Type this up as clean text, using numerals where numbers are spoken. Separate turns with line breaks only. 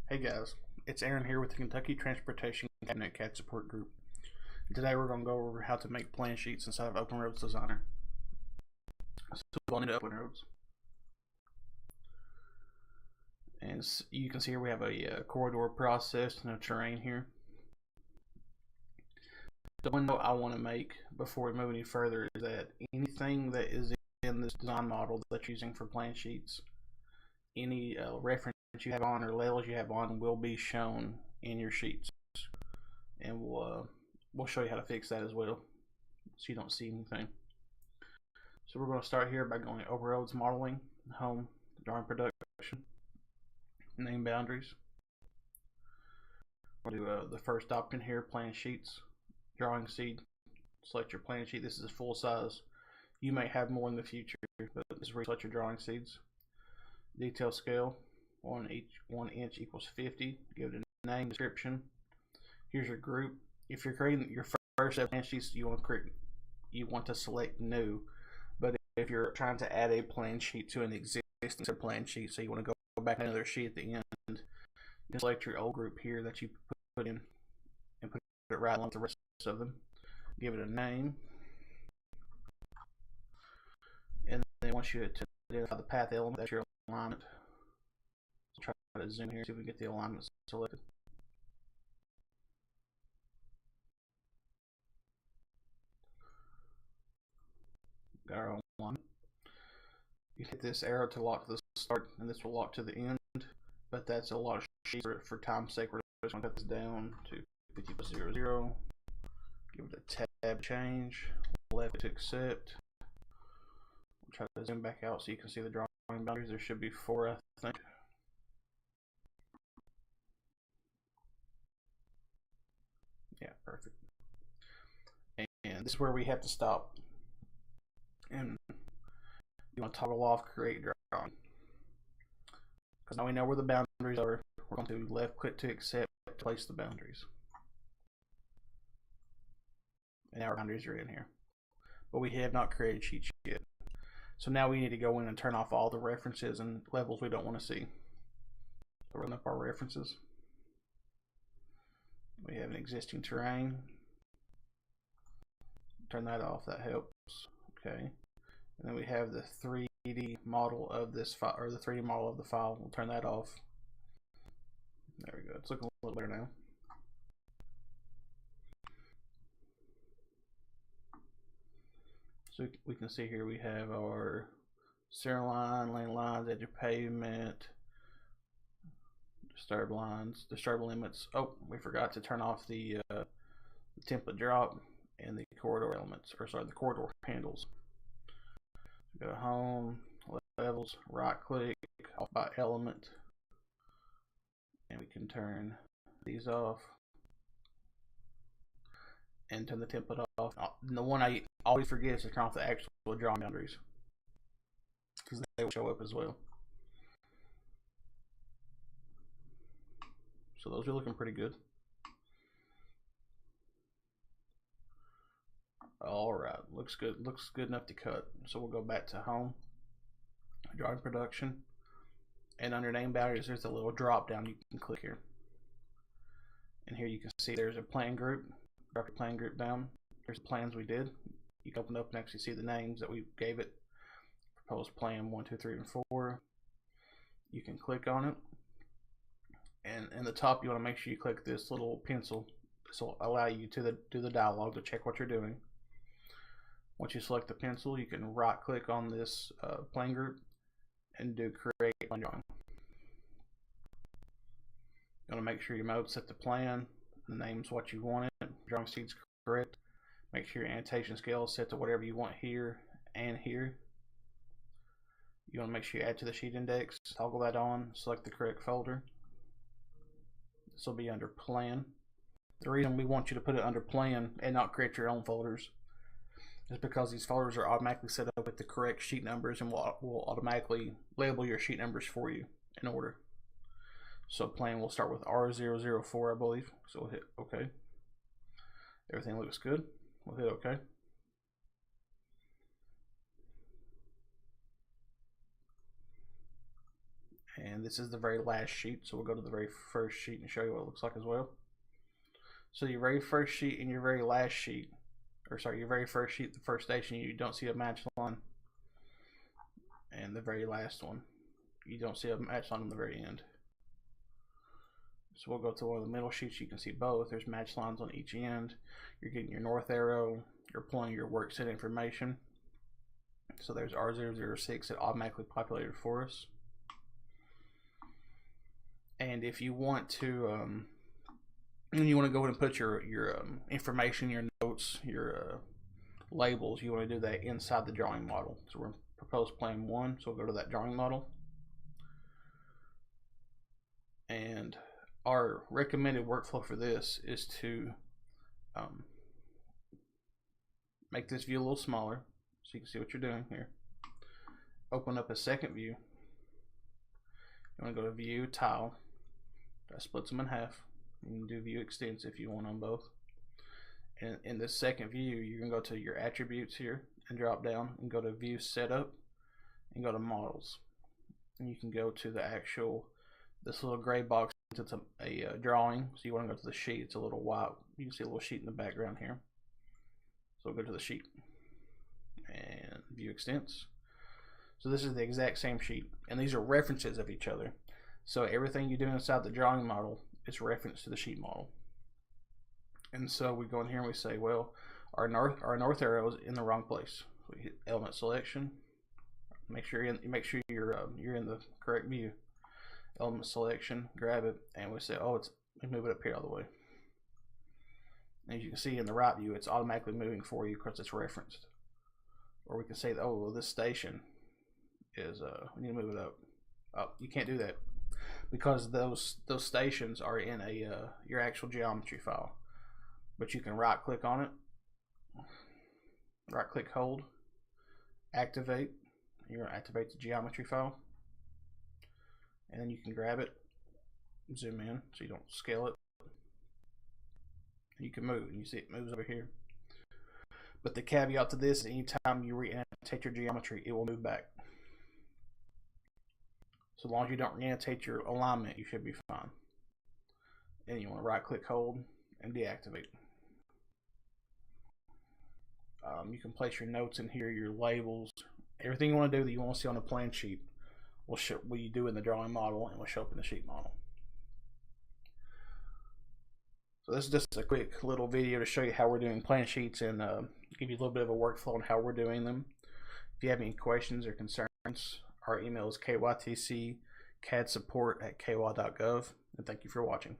Hey guys, it's Aaron here with the Kentucky Transportation Cabinet CAD Support Group. Today we're going to go over how to make plan sheets inside of OpenRoads Designer. So we're going into OpenRoads. And you can see here we have a corridor process and a terrain here. The window I want to make before we move any further is that anything that is in this design model that you're using for plan sheets, any reference you have on or labels you have on will be shown in your sheets, and we'll show you how to fix that as well so you don't see anything. So we're going to start here by going OpenRoads Modeling, Home, Drawing Production, Name Boundaries. We'll do the first option here, Plan Sheets, Drawing Seed. Select your plan sheet. This is full size. You may have more in the future, but this is where you select your drawing seeds. Detail scale, 1 inch equals 50. Give it a name, description. Here's your group. If you're creating your first plan sheets, you want to select new. But if you're trying to add a plan sheet to an existing plan sheet, so you want to go back to another sheet at the end, just select your old group here that you put in and put it right along with the rest of them. Give it a name, and then once you identify the path element, that's your alignment. Try to zoom here, see if we get the alignment selected. Got our alignment. You hit this arrow to lock to the start, and this will lock to the end. But that's a lot of sheets. For time's sake, we're just going to cut this down to 50+00. Give it a tab change. Left to accept. We'll try to zoom back out so you can see the drawing boundaries. There should be 4, I think. Yeah, perfect. And this is where we have to stop. And you want to toggle off Create Drawing. Because now we know where the boundaries are. We're going to left click to accept to place the boundaries. And now our boundaries are in here. But we have not created sheets yet. So now we need to go in and turn off all the references and levels we don't want to see. So run up our references. We have an existing terrain. Turn that off, that helps. Okay. And then we have the 3D model of this file, or the 3D model of the file. We'll turn that off. There we go. It's looking a little better now. So we can see here we have our center line, lane lines, edge of pavement, disturb lines, disturb limits. Oh, we forgot to turn off the template drop and the corridor elements, or sorry, the corridor handles. Go to Home, Levels, right click, off by element, and we can turn these off and turn the template off. And the one I always forget is to turn off the actual drawing boundaries, because they will show up as well. So those are looking pretty good. Alright, looks good. Looks good enough to cut. So we'll go back to Home, Drawing Production, and under Name Boundaries there's a little drop down you can click here. And here you can see there's a plan group. Drop your plan group down. Here's the plans we did. You can open up and actually see the names that we gave it. Proposed plan 1, 2, 3, and 4. You can click on it. And in the top you want to make sure you click this little pencil. This will allow you to do the dialog to check what you're doing. Once you select the pencil, you can right click on this plan group and do Create Plan Drawing. You want to make sure your mode set to plan, the name's what you want it, drawing seed's correct. Make sure your annotation scale is set to whatever you want here and here. You want to make sure you add to the sheet index, toggle that on, select the correct folder. This will be under Plan. The reason we want you to put it under Plan and not create your own folders is because these folders are automatically set up with the correct sheet numbers, and will automatically label your sheet numbers for you in order. So Plan will start with R004, I believe. So we'll hit OK. Everything looks good. We'll hit OK. And this is the very last sheet, so we'll go to the very first sheet and show you what it looks like as well. So your very first sheet and your very last sheet, or sorry, your very first sheet, the first station, you don't see a match line. And the very last one, you don't see a match line on the very end. So we'll go to one of the middle sheets. You can see both. There's match lines on each end. You're getting your north arrow. You're pulling your work set information. So there's R006 that automatically populated for us. And if you want to, you want to go ahead and put your information, your notes, your labels, you want to do that inside the drawing model. So we're in proposed plan 1. So we'll go to that drawing model. And our recommended workflow for this is to make this view a little smaller so you can see what you're doing here. Open up a second view. You want to go to View, Tile. That splits them in half. You can do View Extents if you want on both. And in this second view, you're going to go to your attributes here and drop down and go to View Setup and go to Models. And you can go to the actual, this little gray box. It's a drawing, so you want to go to the sheet. It's a little white. You can see a little sheet in the background here. So we'll go to the sheet and View Extents. So this is the exact same sheet, and these are references of each other. So everything you do inside the drawing model is referenced to the sheet model. And so we go in here and we say, well, our north arrow is in the wrong place. So we hit Element Selection. Make sure you're in the correct view. Element Selection, grab it, and we say, oh, we move it up here all the way. As you can see in the right view, it's automatically moving for you because it's referenced. Or we can say, oh, well, this station is, we need to move it up. Oh, you can't do that because those stations are in your actual geometry file. But you can right click on it, right click, hold, activate. You're going to activate the geometry file. And then you can grab it, zoom in so you don't scale it. You can move, and you see it moves over here. But the caveat to this is anytime you re-annotate your geometry, it will move back. So long as you don't re-annotate your alignment, you should be fine. And you want to right click, hold, and deactivate. You can place your notes in here, your labels, everything you want to do that you want to see on a plan sheet will show what you do in the drawing model and will show up in the sheet model. So this is just a quick little video to show you how we're doing plan sheets and give you a little bit of a workflow on how we're doing them. If you have any questions or concerns, our email is kytcadsupport@ky.gov, and thank you for watching.